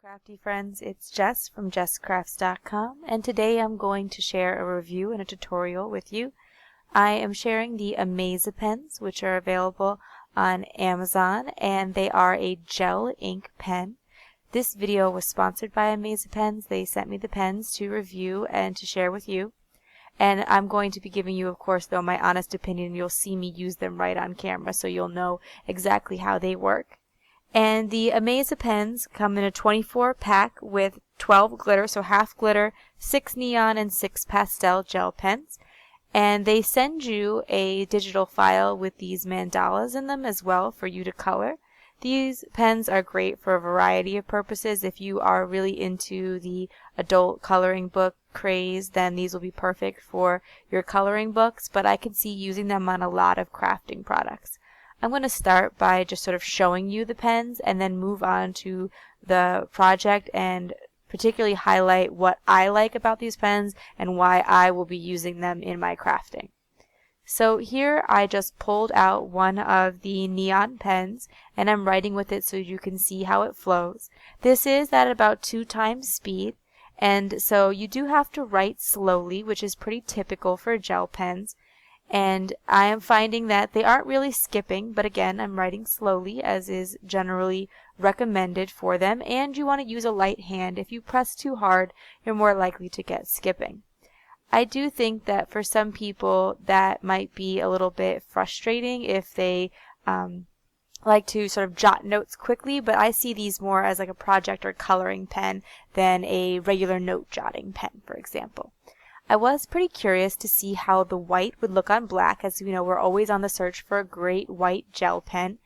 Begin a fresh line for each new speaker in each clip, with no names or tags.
crafty friends, it's Jess from jesscrafts.com, and today I'm going to share a review and a tutorial with you. I am sharing the Amazapens, which are available on Amazon, and they are a gel ink pen. This video was sponsored by Amazapens. They sent me the pens to review and to share with you. And I'm going to be giving you, of course, though, my honest opinion. You'll see me use them right on camera, so you'll know exactly how they work. And the Amazapens come in a 24 pack with 12 glitter, so half glitter, 6 neon, and 6 pastel gel pens. And they send you a digital file with these mandalas in them as well for you to color. These pens are great for a variety of purposes. If you are really into the adult coloring book craze, then these will be perfect for your coloring books, but I can see using them on a lot of crafting products. I'm going to start by just sort of showing you the pens and then move on to the project and particularly highlight what I like about these pens and why I will be using them in my crafting. So here I just pulled out one of the neon pens and I'm writing with it so you can see how it flows. This is at about 2 times speed, and so you do have to write slowly, which is pretty typical for gel pens. And I am finding that they aren't really skipping, but again, I'm writing slowly, as is generally recommended for them, and you want to use a light hand. If you press too hard, you're more likely to get skipping. I do think that for some people that might be a little bit frustrating if they like to sort of jot notes quickly, but I see these more as like a project or coloring pen than a regular note jotting pen, for example. I was pretty curious to see how the white would look on black. As you know, we're always on the search for a great white gel pen.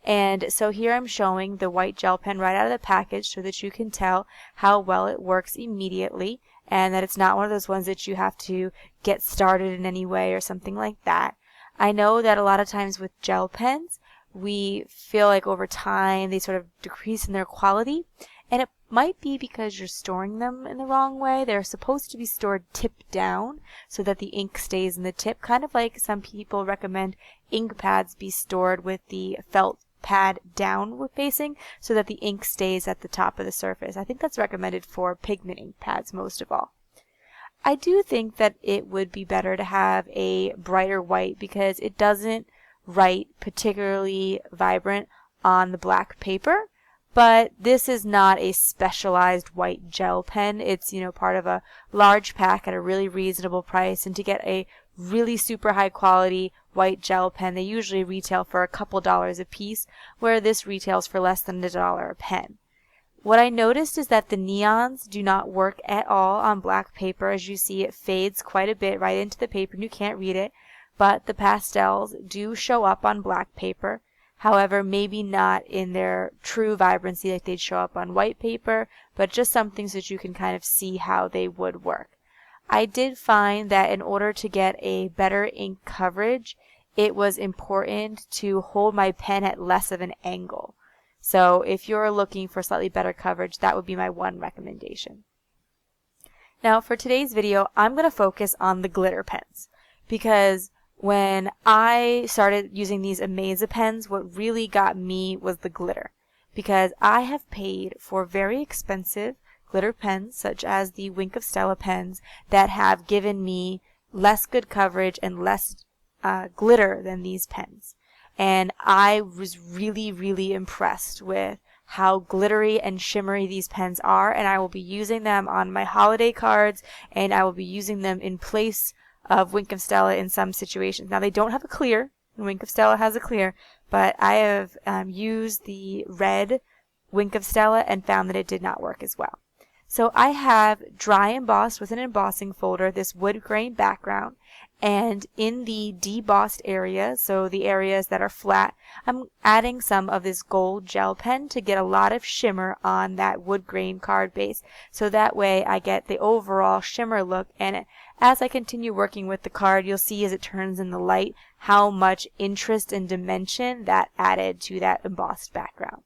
And so here I'm showing the white gel pen right out of the package so that you can tell how well it works immediately and that it's not one of those ones that you have to get started in any way or something like that. I know that a lot of times with gel pens, we feel like over time they sort of decrease in their quality. And it might be because you're storing them in the wrong way. They're supposed to be stored tip down so that the ink stays in the tip, kind of like some people recommend ink pads be stored with the felt pad downward facing so that the ink stays at the top of the surface. I think that's recommended for pigment ink pads most of all. I do think that it would be better to have a brighter white because it doesn't write particularly vibrant on the black paper. But this is not a specialized white gel pen. It's, part of a large pack at a really reasonable price. And to get a really super high quality white gel pen, they usually retail for a couple dollars a piece, where this retails for less than $1 a pen. What I noticed is that the neons do not work at all on black paper. As you see, it fades quite a bit right into the paper and you can't read it. But the pastels do show up on black paper. However, maybe not in their true vibrancy like they'd show up on white paper, but just something so that you can kind of see how they would work. I did find that in order to get a better ink coverage, it was important to hold my pen at less of an angle. So if you're looking for slightly better coverage, that would be my one recommendation. Now for today's video, I'm going to focus on the glitter pens because when I started using these Amazapens, what really got me was the glitter, because I have paid for very expensive glitter pens, such as the Wink of Stella pens, that have given me less good coverage and less glitter than these pens. And I was really, really impressed with how glittery and shimmery these pens are, and I will be using them on my holiday cards, and I will be using them in place of Wink of Stella in some situations. Now they don't have a clear, and Wink of Stella has a clear, but I have used the red Wink of Stella and found that it did not work as well. So I have dry embossed with an embossing folder this wood grain background, and in the debossed area, so the areas that are flat, I'm adding some of this gold gel pen to get a lot of shimmer on that wood grain card base, so that way I get the overall shimmer look. And as I continue working with the card, you'll see as it turns in the light how much interest and dimension that added to that embossed background.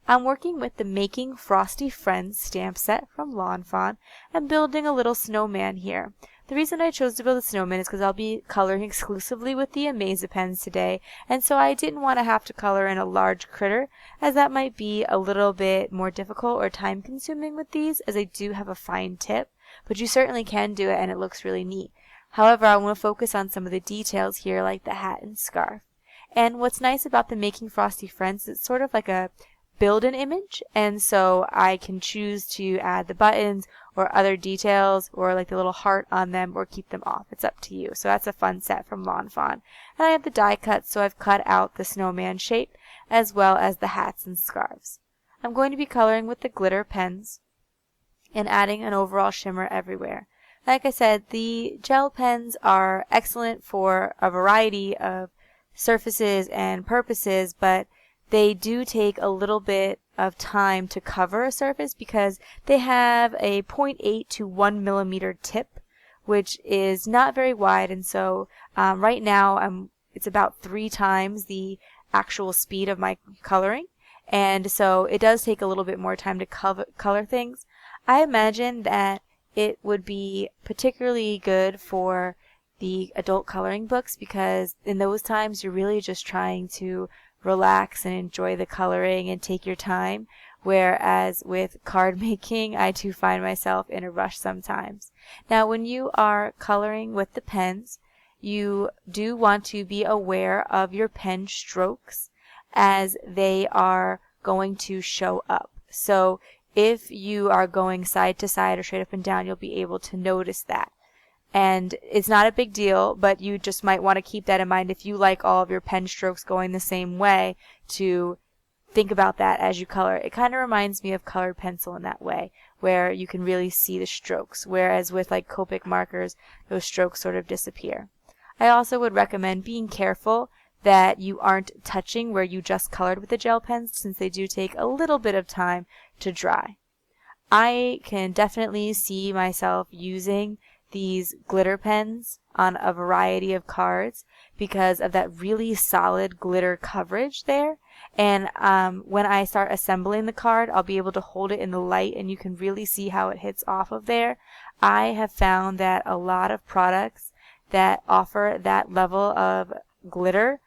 I'm working with the Making Frosty Friends stamp set from Lawn Fawn and building a little snowman here. The reason I chose to build a snowman is because I'll be coloring exclusively with the Amazapens today, and so I didn't want to have to color in a large critter, as that might be a little bit more difficult or time consuming with these, as they do have a fine tip, but you certainly can do it and it looks really neat. However, I want to focus on some of the details here, like the hat and scarf. And what's nice about the Making Frosty Friends, it's sort of like a build an image, and so I can choose to add the buttons or other details or like the little heart on them or keep them off. It's up to you. So that's a fun set from Lawn Fawn. And I have the die cut, so I've cut out the snowman shape as well as the hats and scarves. I'm going to be coloring with the glitter pens and adding an overall shimmer everywhere. Like I said, the gel pens are excellent for a variety of surfaces and purposes, but they do take a little bit of time to cover a surface because they have a 0.8 to 1 millimeter tip, which is not very wide, and so right now it's about 3 times the actual speed of my coloring, and so it does take a little bit more time to color things. I imagine that it would be particularly good for the adult coloring books because in those times you're really just trying to relax and enjoy the coloring and take your time, whereas with card making I do find myself in a rush sometimes. Now when you are coloring with the pens, you do want to be aware of your pen strokes as they are going to show up. So if you are going side to side or straight up and down, you'll be able to notice that. And it's not a big deal, but you just might want to keep that in mind if you like all of your pen strokes going the same way, to think about that as you color. It kind of reminds me of colored pencil in that way, where you can really see the strokes, whereas with like Copic markers, those strokes sort of disappear. I also would recommend being careful that you aren't touching where you just colored with the gel pens, since they do take a little bit of time to dry. I can definitely see myself using these glitter pens on a variety of cards because of that really solid glitter coverage there, and when I start assembling the card I'll be able to hold it in the light and you can really see how it hits off of there. I have found that a lot of products that offer that level of glitter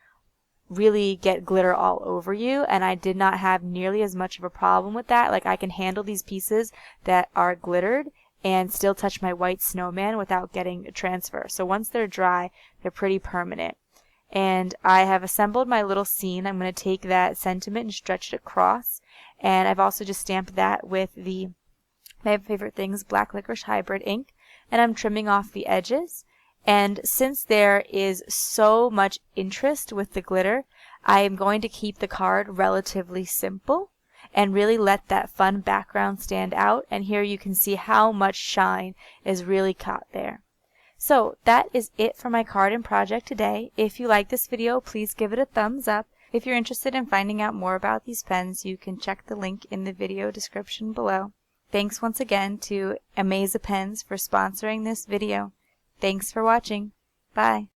really get glitter all over you, and I did not have nearly as much of a problem with that. Like I can handle these pieces that are glittered and still touch my white snowman without getting a transfer. So once they're dry, they're pretty permanent. And I have assembled my little scene. I'm going to take that sentiment and stretch it across. And I've also just stamped that with my favorite things, Black Licorice Hybrid ink. And I'm trimming off the edges. And since there is so much interest with the glitter, I am going to keep the card relatively simple and really let that fun background stand out. And here you can see how much shine is really caught there. So that is it for my card and project today. If you like this video, please give it a thumbs up. If you're interested in finding out more about these pens, you can check the link in the video description below. Thanks once again to Amazapens for sponsoring this video. Thanks for watching. Bye.